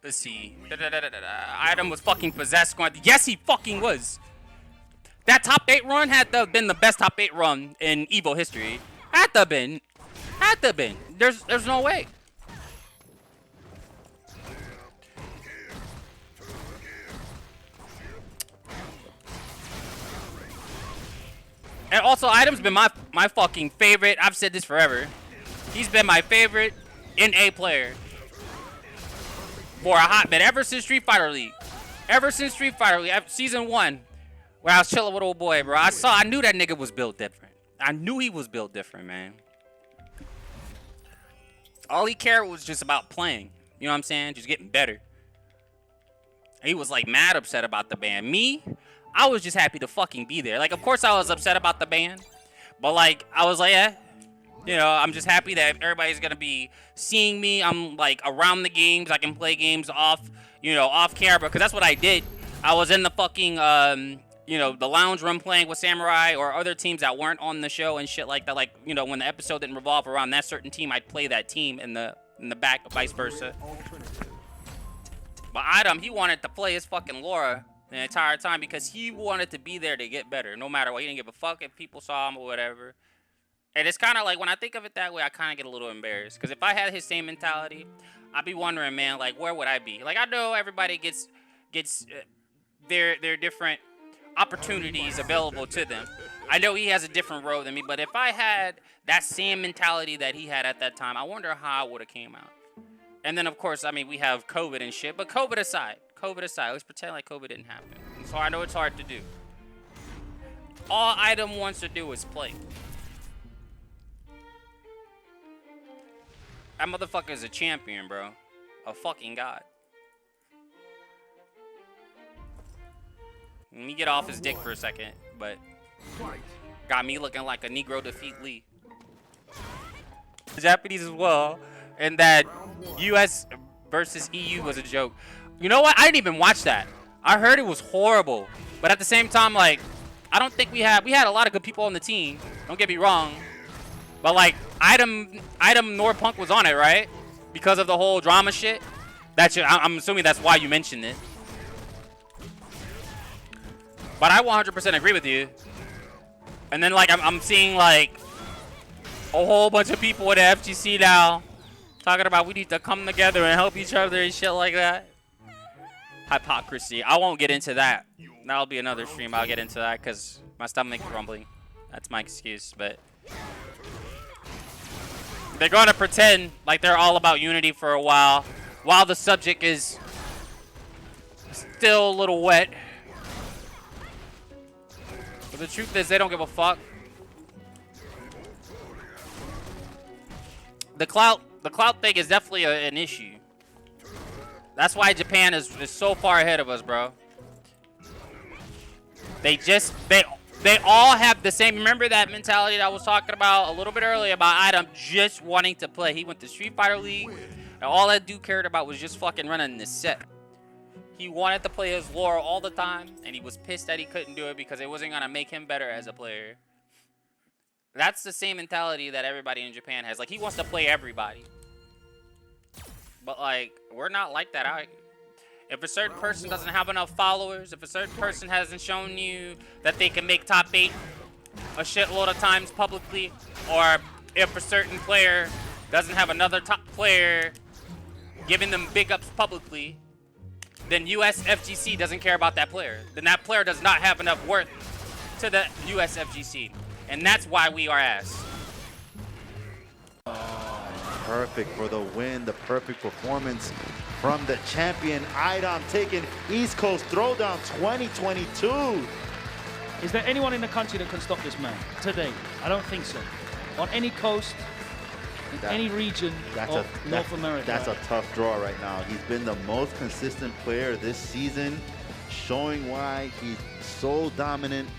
Let's see. Idom was fucking possessed. Yes, he fucking was. That top 8 run had to have been the best top 8 run in Evo history. Had to have been. Had to have been. There's no way. And also, Idom's been my fucking favorite. I've said this forever. He's been my favorite NA player for a hot bit ever since Street Fighter League. Ever since Street Fighter League, season 1, where I was chilling with old boy, bro. I knew that nigga was built different. I knew he was built different, man. All he cared was just about playing. You know what I'm saying? Just getting better. He was like mad upset about the ban. Me, I was just happy to fucking be there. Like, of course I was upset about the ban, but like, I was like, yeah, you know, I'm just happy that everybody's gonna be seeing me. I'm like around the games. I can play games off, you know, off camera, because that's what I did. I was in the fucking, you know, the lounge room playing with Samurai or other teams that weren't on the show and shit like that. Like, you know, when the episode didn't revolve around that certain team, I'd play that team in the back, or vice versa. But Idom, he wanted to play his fucking Laura the entire time because he wanted to be there to get better, no matter what. He didn't give a fuck if people saw him or whatever. And it's kind of like, when I think of it that way, I kind of get a little embarrassed. Because if I had his same mentality, I'd be wondering, man, like, where would I be? Like, I know everybody gets their different opportunities available to them. I know he has a different road than me, but if I had that same mentality that he had at that time, I wonder how I would have came out. And then, of course, I mean, we have COVID and shit. But COVID aside, let's pretend like COVID didn't happen. So I know it's hard to do. All Idom wants to do is play. That motherfucker is a champion, bro. A fucking god. Let me get off his dick for a second, but got me looking like a Negro defeat Lee. Japanese as well, and that US versus EU was a joke. You know what? I didn't even watch that. I heard it was horrible, but at the same time, like, I don't think we had a lot of good people on the team. Don't get me wrong, but like Idom Norpunk was on it, right? Because of the whole drama shit. I'm assuming that's why you mentioned it. But I 100% agree with you. And then like I'm seeing like a whole bunch of people at the FGC now talking about we need to come together and help each other and shit like that. Hypocrisy. I won't get into that. That'll be another stream. I'll get into that because my stomach is rumbling. That's my excuse. But they're going to pretend like they're all about unity for a while the subject is still a little wet. But the truth is, they don't give a fuck. The clout thing is definitely an issue. That's why Japan is so far ahead of us, bro. They all have the same. Remember that mentality that I was talking about a little bit earlier about Idom just wanting to play. He went to Street Fighter League, and all that dude cared about was just fucking running this set. He wanted to play his Laura all the time, and he was pissed that he couldn't do it because it wasn't going to make him better as a player. That's the same mentality that everybody in Japan has. Like, he wants to play everybody. But, like, we're not like that. If a certain person doesn't have enough followers, if a certain person hasn't shown you that they can make top 8 a shitload of times publicly, or if a certain player doesn't have another top player giving them big ups publicly, then US FGC doesn't care about that player. Then that player does not have enough worth to the US FGC. And that's why we are ass. Perfect for the win, the perfect performance from the champion. Idom taking East Coast Throwdown 2022. Is there anyone in the country that can stop this man today? I don't think so. On any coast, in any region of North America. That's a tough draw right now. He's been the most consistent player this season, showing why he's so dominant